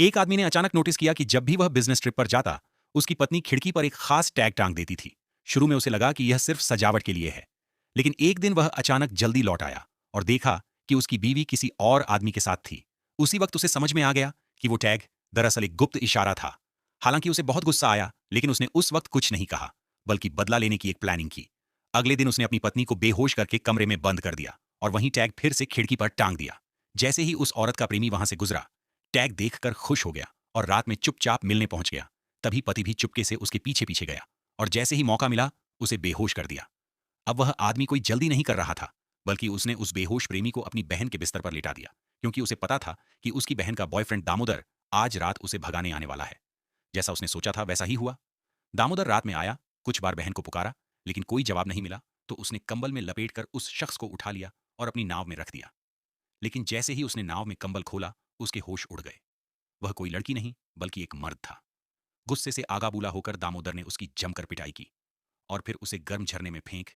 एक आदमी ने अचानक नोटिस किया कि जब भी वह बिजनेस ट्रिप पर जाता, उसकी पत्नी खिड़की पर एक खास टैग टांग देती थी। शुरू में उसे लगा कि यह सिर्फ सजावट के लिए है, लेकिन एक दिन वह अचानक जल्दी लौट आया और देखा कि उसकी बीवी किसी और आदमी के साथ थी। उसी वक्त उसे समझ में आ गया कि वो टैग दरअसल एक गुप्त इशारा था। हालांकि उसे बहुत गुस्सा आया, लेकिन उसने उस वक्त कुछ नहीं कहा, बल्कि बदला लेने की एक प्लानिंग की। अगले दिन उसने अपनी पत्नी को बेहोश करके कमरे में बंद कर दिया और वहीं टैग फिर से खिड़की पर टांग दिया। जैसे ही उस औरत का प्रेमी वहां से गुजरा, टैग देखकर खुश हो गया और रात में चुपचाप मिलने पहुंच गया। तभी पति भी चुपके से उसके पीछे पीछे गया और जैसे ही मौका मिला, उसे बेहोश कर दिया। अब वह आदमी कोई जल्दी नहीं कर रहा था, बल्कि उसने उस बेहोश प्रेमी को अपनी बहन के बिस्तर पर लिटा दिया, क्योंकि उसे पता था कि उसकी बहन का बॉयफ्रेंड दामोदर आज रात उसे भगाने आने वाला है। जैसा उसने सोचा था वैसा ही हुआ। दामोदर रात में आया, कुछ बार बहन को पुकारा, लेकिन कोई जवाब नहीं मिला। तो उसने कंबल में लपेटकर उस शख्स को उठा लिया और अपनी नाव में रख दिया। लेकिन जैसे ही उसने नाव में कंबल खोला, उसके होश उड़ गए। वह कोई लड़की नहीं, बल्कि एक मर्द था। गुस्से से आगा बूला होकर दामोदर ने उसकी जमकर पिटाई की और फिर उसे गर्म झरने में फेंक